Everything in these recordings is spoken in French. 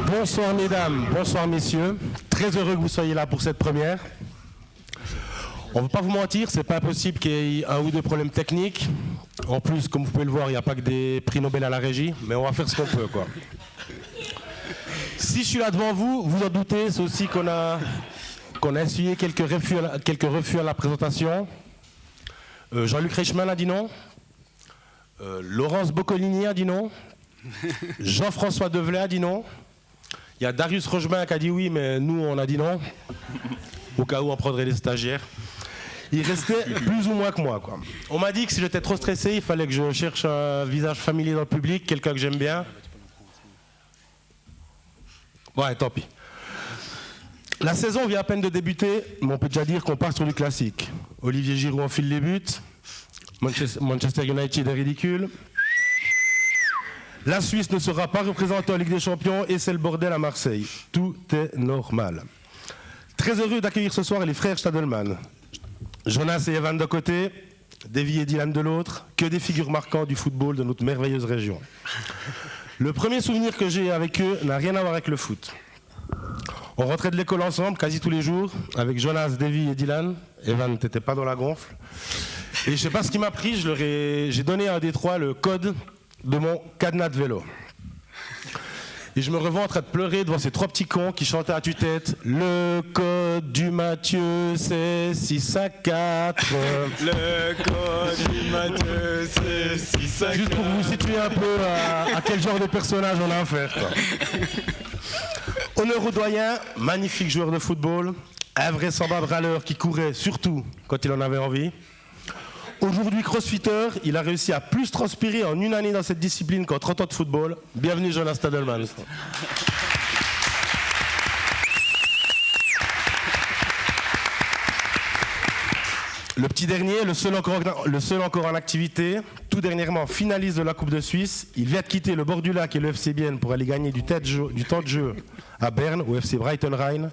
Bonsoir mesdames, bonsoir messieurs. Très heureux que vous soyez là pour cette première. On ne va pas vous mentir, c'est pas impossible qu'il y ait un ou deux problèmes techniques. En plus, comme vous pouvez le voir, il n'y a pas que des prix Nobel à la régie, mais on va faire ce qu'on peut, quoi. Si je suis là devant vous, vous en doutez, c'est aussi qu'on a essuyé quelques refus à la présentation. Jean-Luc Reichmann a dit non. Laurence Boccolini a dit non. Jean-François Develay a dit non. Il y a Darius Rochemin qui a dit oui, mais nous, on a dit non. Au cas où on prendrait les stagiaires. Il restait plus ou moins que moi, quoi. On m'a dit que si j'étais trop stressé, il fallait que je cherche un visage familier dans le public, quelqu'un que j'aime bien. Ouais, tant pis. La saison vient à peine de débuter, mais on peut déjà dire qu'on part sur du classique. Olivier Giroud enfile les buts. Manchester United est ridicule. La Suisse ne sera pas représentée en Ligue des Champions et c'est le bordel à Marseille. Tout est normal. Très heureux d'accueillir ce soir les frères Stadelman. Jonas et Evan d'un côté, Davy et Dylan de l'autre, que des figures marquantes du football de notre merveilleuse région. Le premier souvenir que j'ai avec eux n'a rien à voir avec le foot. On rentrait de l'école ensemble quasi tous les jours, avec Jonas, Davy et Dylan. Evan n'était pas dans la gonfle. Et je ne sais pas ce qui m'a pris, j'ai donné à un des trois le code de mon cadenas de vélo. Et je me revois en train de pleurer devant ces trois petits cons qui chantaient à tue-tête. Le code du Mathieu, c'est 6 à 4. Le code du Mathieu, c'est 6 à 4. Juste pour vous situer un peu à quel genre de personnage on a affaire, quoi. Honneur au doyen, magnifique joueur de football, invraisemblable râleur qui courait surtout quand il en avait envie. Aujourd'hui crossfitter, il a réussi à plus transpirer en une année dans cette discipline qu'en 30 ans de football. Bienvenue Jonas Stadelman. Le petit dernier, le seul encore en activité, tout dernièrement finaliste de la Coupe de Suisse. Il vient de quitter le bord du lac et le FC Bienne pour aller gagner du temps de jeu à Berne, au FC Brighton Rhein.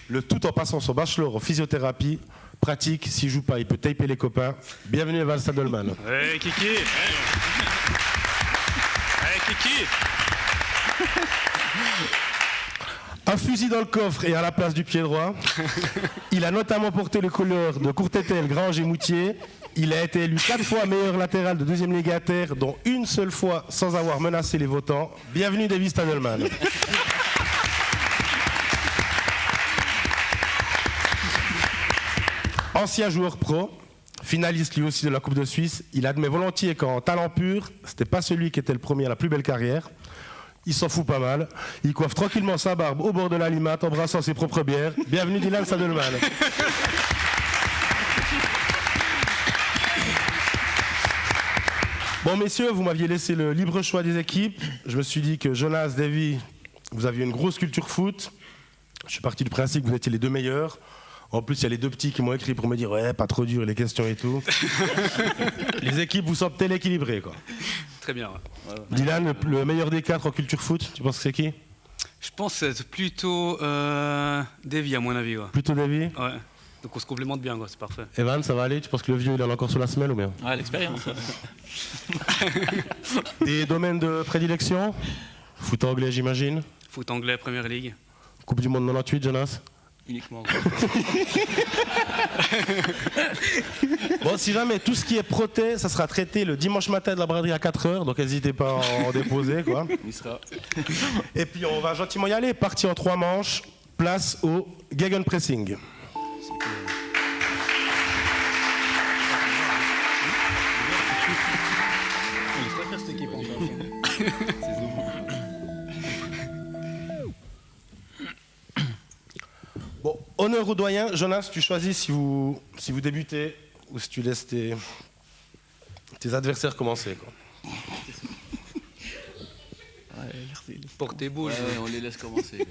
Le tout en passant son bachelor en physiothérapie. Pratique, s'il joue pas, il peut taper les copains. Bienvenue Evan Stadelman. Hey Kiki. Hey Kiki. Un fusil dans le coffre et à la place du pied droit. Il a notamment porté le couleur de Courtétel, Grange et Moutier. Il a été élu 4 fois meilleur latéral de deuxième ligue inter, dont une seule fois sans avoir menacé les votants. Bienvenue David Stadelman. Ancien joueur pro, finaliste lui aussi de la Coupe de Suisse, il admet volontiers qu'en talent pur, c'était pas celui qui était le premier à la plus belle carrière. Il s'en fout pas mal. Il coiffe tranquillement sa barbe au bord de la limate, embrassant ses propres bières. Bienvenue Dylan Stadelman. Bon messieurs, vous m'aviez laissé le libre choix des équipes. Je me suis dit que Jonas, Davy, vous aviez une grosse culture foot. Je suis parti du principe que vous étiez les deux meilleurs. En plus, il y a les deux petits qui m'ont écrit pour me dire « Ouais, pas trop dur, les questions et tout. » Les équipes vous semblent équilibrées, quoi. Très bien. Ouais. Dylan, le meilleur des 4 en culture foot, tu penses que c'est qui? Je pense que c'est plutôt Davy, à mon avis. Ouais. Plutôt Davy? Ouais. Donc on se complémente bien, quoi. C'est parfait. Evan, ça va aller? Tu penses que le vieux, il en a encore sur la semelle ou bien? Ouais, l'expérience. Des domaines de prédilection? Foot anglais, j'imagine. Foot anglais, Première Ligue. Coupe du Monde 98, Jonas? Uniquement. Bon, si jamais tout ce qui est proté, ça sera traité le dimanche matin de la braderie à 4h, donc n'hésitez pas à en déposer, quoi. Il sera. Et puis on va gentiment y aller, parti en 3 manches, place au Gegenpressing. Bon, honneur au doyen. Jonas, tu choisis si vous débutez ou si tu laisses tes adversaires commencer, quoi. Portez-bouche. Ouais, on les laisse commencer.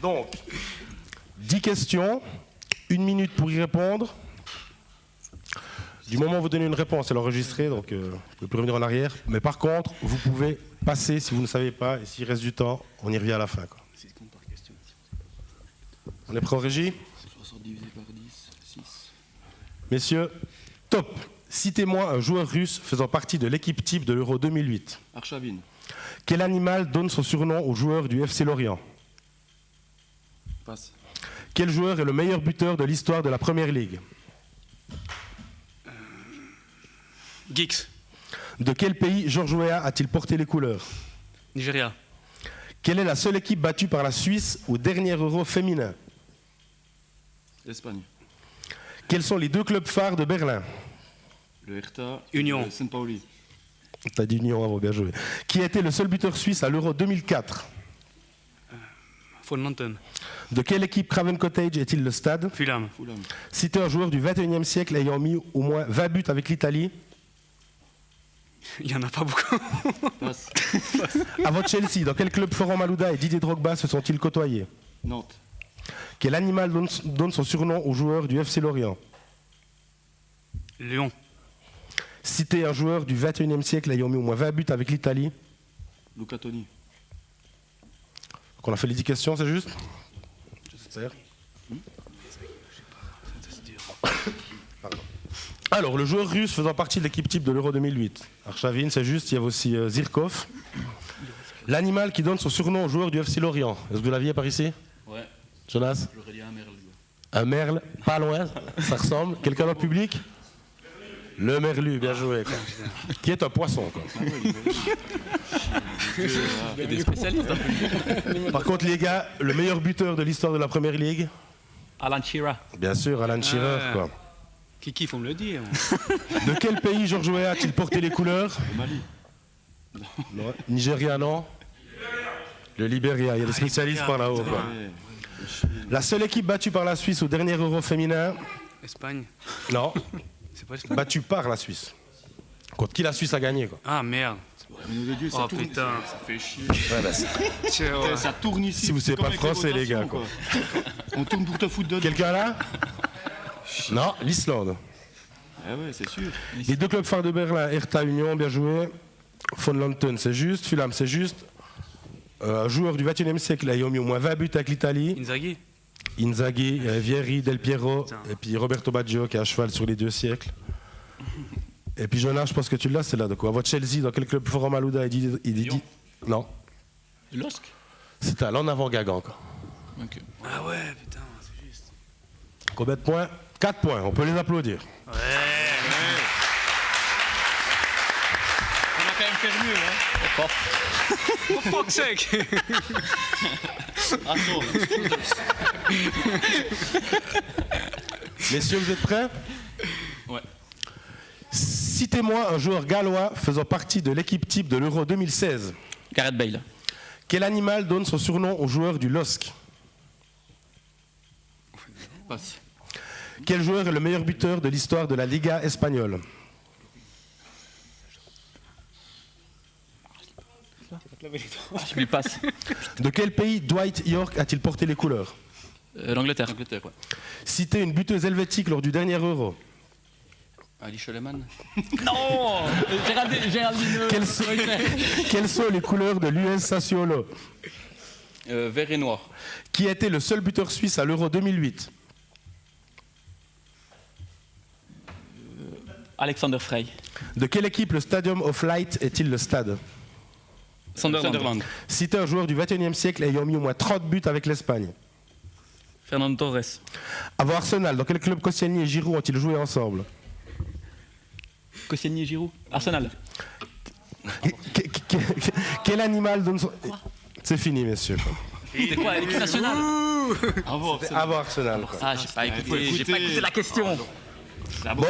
Donc, 10 questions, 1 minute pour y répondre. Du moment où vous donnez une réponse, elle est enregistrée, donc vous ne pouvez plus revenir en arrière. Mais par contre, vous pouvez passer si vous ne savez pas, et s'il reste du temps, on y revient à la fin, quoi. On est prêt en régie? 60 divisé par 10, 6. Messieurs, top. Citez-moi un joueur russe faisant partie de l'équipe type de l'Euro 2008. Arshavin. Quel animal donne son surnom au joueur du FC Lorient? Passe. Quel joueur est le meilleur buteur de l'histoire de la Première Ligue? Geeks. De quel pays Georges Weah a-t-il porté les couleurs? Nigeria. Quelle est la seule équipe battue par la Suisse au dernier Euro féminin? Espagne. Quels sont les 2 clubs phares de Berlin? Le Hertha. Union. Le Saint-Pauli. T'as dit Union avant, bien joué. Qui a été le seul buteur suisse à l'Euro 2004? Von Lanten. De quelle équipe Craven Cottage est-il le stade? Fulham. Fulham. Citez un joueur du 21e siècle ayant mis au moins 20 buts avec l'Italie. Il n'y en a pas beaucoup. Passe. Avant Chelsea, dans quel club Florent Malouda et Didier Drogba se sont-ils côtoyés? Nantes. Quel animal donne son surnom au joueur du FC Lorient? Lyon. Citez un joueur du 21e siècle ayant mis au moins 20 buts avec l'Italie. Luca Toni. Donc on a fait les 10 questions, c'est juste? J'espère. Pardon. Alors, le joueur russe faisant partie de l'équipe type de l'Euro 2008. Arshavin, c'est juste, il y avait aussi Zirkov. L'animal qui donne son surnom au joueur du FC Lorient. Est-ce que vous l'aviez par ici? Ouais. Jonas? J'aurais dit un merle. Un merle, pas loin, ça ressemble. Quelqu'un dans le public? Le merlu, bien joué, quoi. Qui est un poisson, quoi. Il y a des spécialistes. Par contre, les gars, le meilleur buteur de l'histoire de la Première Ligue? Alan Shearer. Bien sûr, Alan Shearer, quoi. Kiki, faut me le dire. De quel pays Georges Weah a-t-il porté les couleurs? Le Mali. Non. Nigeria, non? Le Libéria, il y a des spécialistes par là-haut, quoi. Ouais. La seule équipe battue par la Suisse au dernier Euro féminin? Espagne. Non, C'est pas Espagne. battue par la Suisse. Contre qui la Suisse a gagné, quoi. Ah merde. Mais nom de Dieu, ça Oh, tourne. putain. Ça fait chier. Ouais, bah, Tiens, ouais. Ça tourne ici. Si vous savez C'est comme pas avec français, les gars, rotations, On tourne pour te foutre dedans. quelqu'un là? Non, l'Islande. Ah ouais, c'est sûr. Les 2 clubs phares de Berlin, Hertha Union, bien joué. Von Lanten, c'est juste. Fulham, c'est juste. Un joueur du 21e siècle ayant mis au moins 20 buts avec l'Italie. Inzaghi. Inzaghi, Vieri, Del Piero, Putain. et puis Roberto Baggio qui est à cheval sur les 2 siècles. Et puis Jonas, je pense que tu l'as, c'est là de quoi. Votre Chelsea, dans quel club Florent Malouda et Didier? Non, Losk. c'était à l'en avant Guingamp, quoi. Ok. Ah ouais, putain, c'est juste. Combien de points? 4 points, on peut les applaudir. Ouais. On a quand même fait mieux, hein. Oh fuck sake. Messieurs, vous êtes prêts? Ouais. Citez-moi un joueur gallois faisant partie de l'équipe type de l'Euro 2016. Gareth Bale. Quel animal donne son surnom au joueur du LOSC? Passe. Quel joueur est le meilleur buteur de l'histoire de la Liga espagnole? Je lui passe. De quel pays Dwight York a-t-il porté les couleurs? L'Angleterre. Angleterre, ouais. Citez une buteuse helvétique lors du dernier Euro. Ali Schollemann. Non Géraldine. Quelles sont les couleurs de l'US Sassuolo? Vert et noir. Qui a été le seul buteur suisse à l'Euro 2008? Alexander Frey. De quelle équipe le Stadium of Light est-il le stade? Sunderland. Citez un joueur du 21e siècle ayant mis au moins 30 buts avec l'Espagne. Fernando Torres. Avant Arsenal, dans quel club Koscielny et Giroud ont-ils joué ensemble? Koscielny et Giroud. Arsenal. Quel animal donne son... C'est fini, messieurs. C'était quoi, l'équipe nationale? Avant Arsenal. Quoi. Ah, j'ai pas écouté la question. Bon,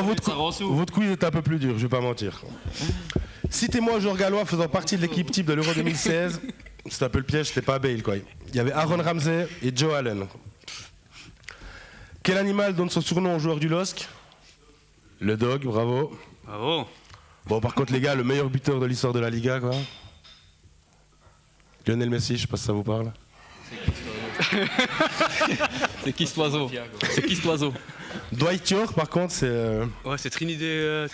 votre quiz est un peu plus dur, je vais pas mentir. Citez-moi un joueur gallois faisant partie de l'équipe type de l'Euro 2016. C'est un peu le piège, c'était pas Bale, quoi. Il y avait Aaron Ramsey et Joe Allen. Quel animal donne son surnom au joueur du LOSC? Le dog, bravo. Bravo. Bon, par contre, les gars, le meilleur buteur de l'histoire de la Liga, quoi. Lionel Messi, je sais pas si ça vous parle. C'est qui cet oiseau? C'est qui cet oiseau? Dwight York, par contre, c'est Ouais, c'est Trinité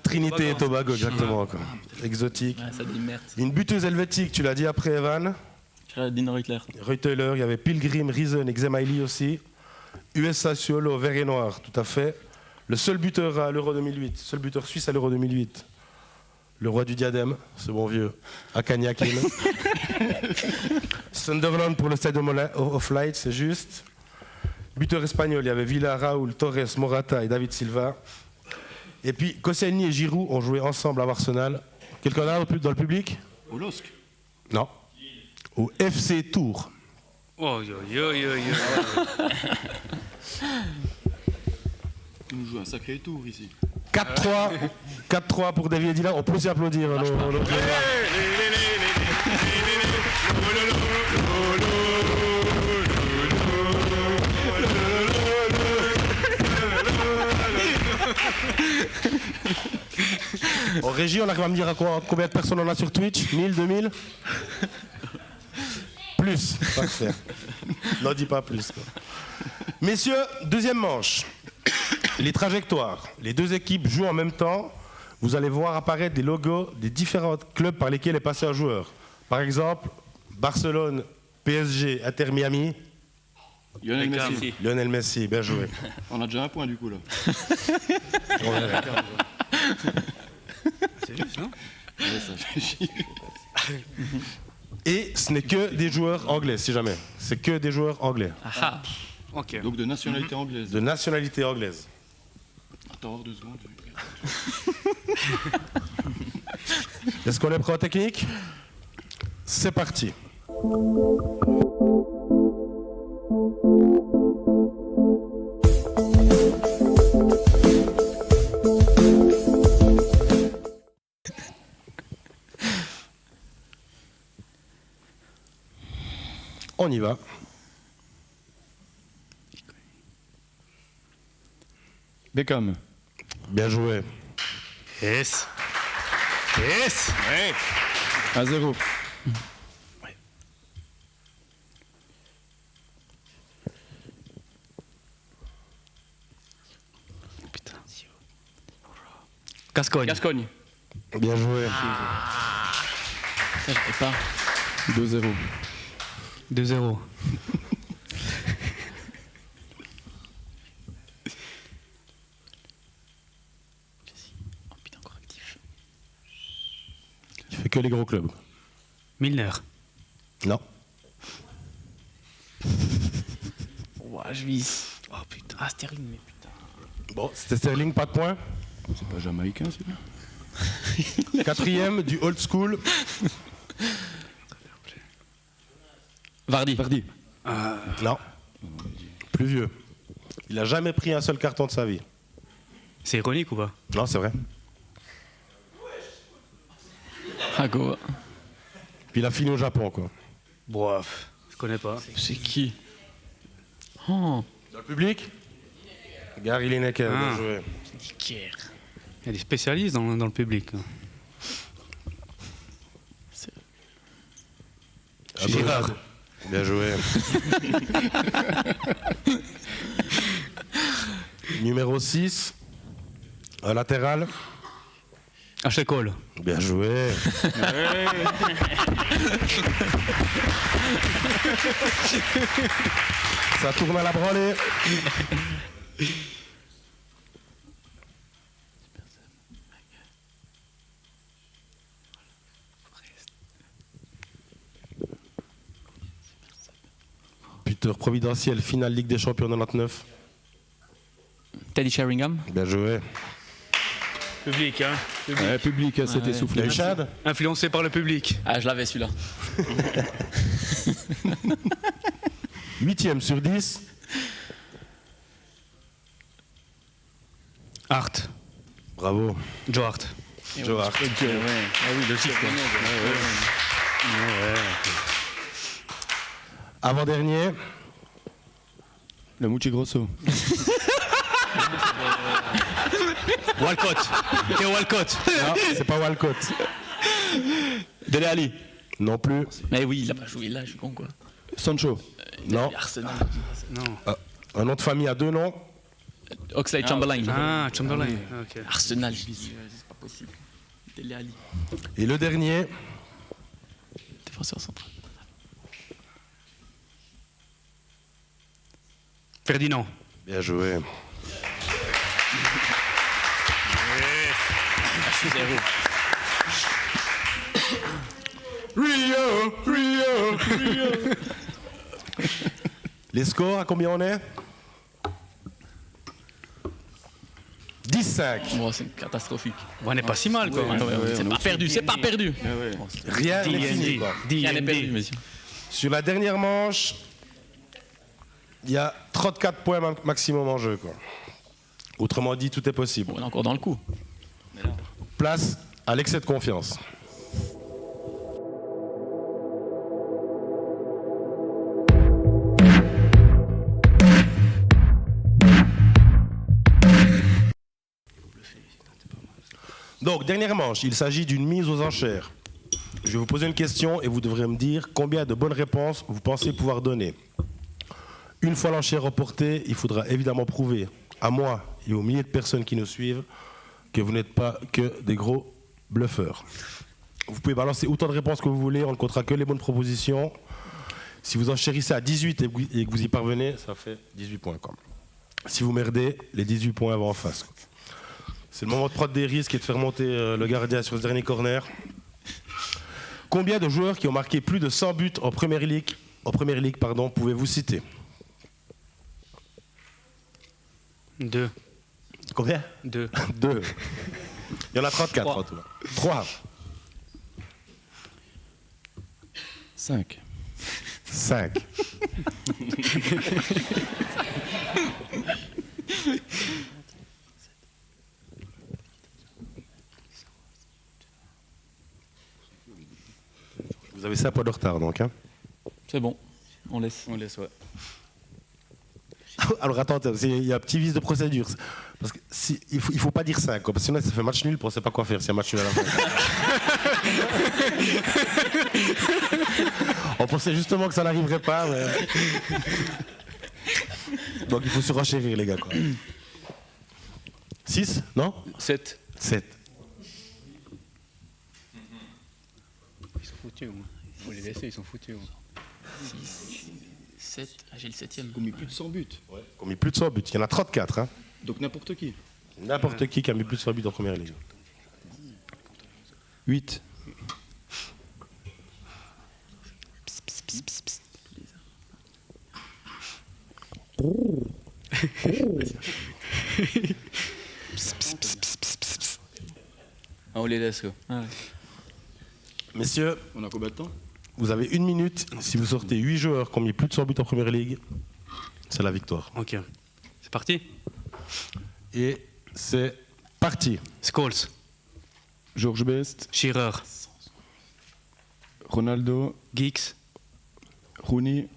Trinité et Tobago, exactement. Quoi. Exotique. Ouais, ça dit merde. Une buteuse helvétique, tu l'as dit après Evan. Dino Hitler. Reuteler, il y avait Pilgrim, Reason et Xemaili aussi. US Sassuolo, vert et noir, tout à fait. Le seul buteur à l'Euro 2008, seul buteur suisse à l'Euro 2008. Le roi du diadème, ce bon vieux, Akani Akin. Sunderland pour le Stadium of Light, c'est juste. Buteur espagnol, il y avait Villa, Raúl, Torres, Morata et David Silva. Et puis Koscielny et Giroud ont joué ensemble à Arsenal. Quelqu'un d'autre dans le public? Au LOSC. Non. Au FC Tours. Oh, yo, yo, yo, yo. Il nous joue un sacré tour ici. 4-3. 4-3 pour David Edila. On peut aussi applaudir. En régie, on arrive à me dire combien de personnes on a sur Twitch? 1000, 2000? Plus. Parfait. N'en dis pas plus. Quoi. Messieurs, deuxième manche. Les trajectoires. Les deux équipes jouent en même temps. Vous allez voir apparaître des logos des différents clubs par lesquels est passé un joueur. Par exemple, Barcelone, PSG, Inter Miami. Lionel Messi. Lionel Messi, bien joué. On a déjà un point du coup là. C'est juste, non? Ouais, ça fait chier. Et ce n'est que des joueurs anglais, si jamais. C'est que des joueurs anglais, Ah, ok. Donc de nationalité anglaise. de nationalité anglaise. Attends, 2 secondes. Est-ce qu'on est prêt en technique? C'est parti. On y va. Beckham. Bien joué. Yes. Yes. Ouais. 1-0. Putain. Gascogne. Gascogne. Bien joué. Ça, j'avais pas. 2-0. 2-0. Oh putain, encore actif. Il fait que les gros clubs. Milner. Non. Ouah, je vise. Oh putain. Ah, Sterling, mais putain. Bon, c'était Sterling, pas de points. C'est pas jamaïcain celui-là. Quatrième du old school. Vardy. Non. Plus vieux. Il n'a jamais pris un seul carton de sa vie. C'est ironique ou pas? Non, c'est vrai. Hago. Puis il a fini au Japon, quoi. Bof. Je connais pas. C'est qui? Oh. Dans le public? Gary Lineker, bien Ah. joué. Il y a des spécialistes dans le public. Girard. Bien joué. Numéro 6. Un latéral. Cole. Bien joué. Ça tourne à la branlée. Buteur providentiel, finale Ligue des Champions 99. Teddy Sheringham. Bien joué. Public, hein. Ouais, public, c'était Il y a soufflé. eu Chad. Influencé par le public. Ah, je l'avais celui-là. 8e sur 10. Hart. Bravo. Joe Hart. Joe Hart. Ah oui, le chiffre. Avant-dernier. Le Mucci Grosso. Walcott. Théo Walcott. Non, c'est pas Walcott. Dele Alli. Non plus. Mais oui, il a pas joué là, je suis con quoi. Sancho. Non. Arsenal. Non. Un nom de famille à deux noms. Oxlade Chamberlain. Ah, Chamberlain. Ok. Arsenal, je dis. C'est pas possible. Dele Alli. Et le dernier, Défenseur central. Ferdinand. bien joué. Je suis zéro. Rio. Les scores, à combien on est 10-5. Bon, c'est catastrophique. On n'est pas si mal, quoi. C'est pas perdu, c'est pas perdu. Rien n'est fini, quoi. Rien n'est perdu, messieurs. Sur la dernière manche, il y a 34 points maximum en jeu, quoi. Autrement dit, tout est possible. On est encore dans le coup. Place à l'excès de confiance. Donc, dernière manche, il s'agit d'une mise aux enchères. Je vais vous poser une question et vous devrez me dire combien de bonnes réponses vous pensez pouvoir donner. Une fois l'enchère reportée, il faudra évidemment prouver à moi et aux milliers de personnes qui nous suivent que vous n'êtes pas que des gros bluffeurs. Vous pouvez balancer autant de réponses que vous voulez, on ne comptera que les bonnes propositions. Si vous enchérissez à 18 et que vous y parvenez, ça fait 18 points. Quoi. Si vous merdez, les 18 points vont en face. Quoi. C'est le moment de prendre des risques et de faire monter le gardien sur ce dernier corner. Combien de joueurs qui ont marqué plus de 100 buts en Premier League, pouvez-vous citer? 2. Combien? 2. 2. Il y en a 34 en tout. 3. 5. 5. Vous avez 5 points de retard donc. Hein. C'est bon, on laisse. On laisse, ouais. Alors attends, il y a un petit vice de procédure. Parce que il faut pas dire 5, quoi, parce que sinon ça fait match nul, on ne sait pas quoi faire s'il y a match nul à la fin. On pensait justement que ça n'arriverait pas. Mais... Donc il faut se renchérir les gars. 6, non? 7. 7. Ils sont foutus, moi. Il faut les laisser, ils sont foutus. 6, 7, j'ai le 7ème. Ils ont mis plus de 100 buts. Qui ont mis plus de 100 buts. Il y en a 34. Hein. Donc n'importe qui. N'importe qui a mis plus de 100 buts en première ligue. 8. Ah, on les laisse, quoi. Messieurs, On a combien de temps? vous avez 1 minute. Si vous sortez 8 joueurs qui ont mis plus de 100 buts en première ligue, c'est la victoire. Ok. C'est parti. Et c'est parti. Scholes. Georges Best. Shearer. Ronaldo. Geeks. Rooney.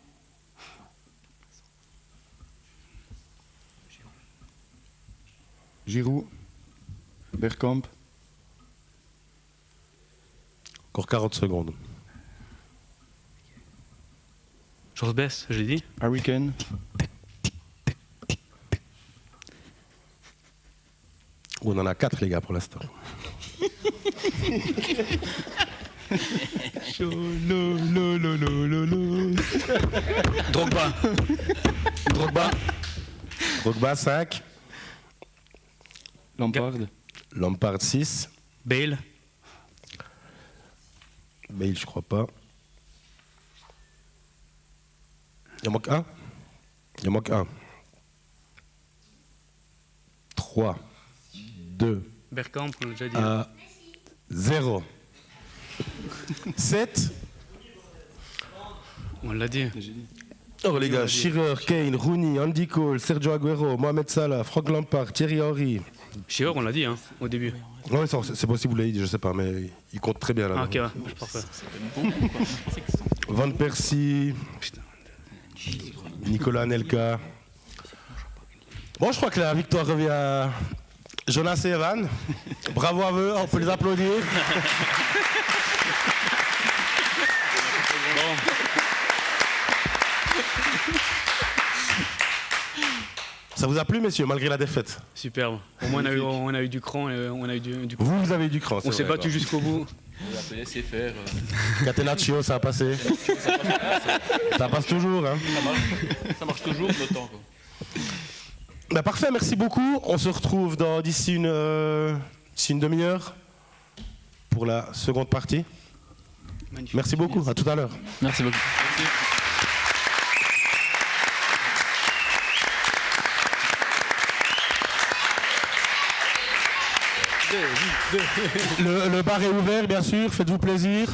Giroud. Bergkamp. Encore 40 secondes. George Best, je l'ai dit. Harry Kane. On en a 4 les gars pour l'instant. Drogba. Drogba. Drogba 5. Lampard. Lampard 6. Bale. Bale je crois pas. Il en manque un. Il en manque un. 3. 2. Bergkamp, on l'a déjà dit. 0. 7. On l'a dit. Alors les gars, Shearer, Kane, Rooney, Andy Cole, Sergio Aguero, Mohamed Salah, Frank Lampard, Thierry Henry. Shearer, on l'a dit, hein, au début. Ouais, c'est possible, vous l'avez dit, je sais pas, mais il compte très bien là. Ah, ok, ouais, parfait. Van Persie, Nicolas Anelka, Bon, je crois que la victoire revient à Jonas et Evan. Bravo à eux, on peut les applaudir. Ça vous a plu, messieurs, malgré la défaite? Superbe. Au moins, on a eu du cran et on a eu du cran. Vous avez eu du cran, On s'est battu jusqu'au bout. On a laissé faire. Catenaccio, ça a passé. Ça passe toujours. Hein. Ça marche toujours le temps. Quoi. Bah, parfait, merci beaucoup. On se retrouve d'ici une demi-heure pour la seconde partie. Magnifique. Merci beaucoup, à tout à l'heure. Merci beaucoup. Le bar est ouvert, bien sûr, faites-vous plaisir.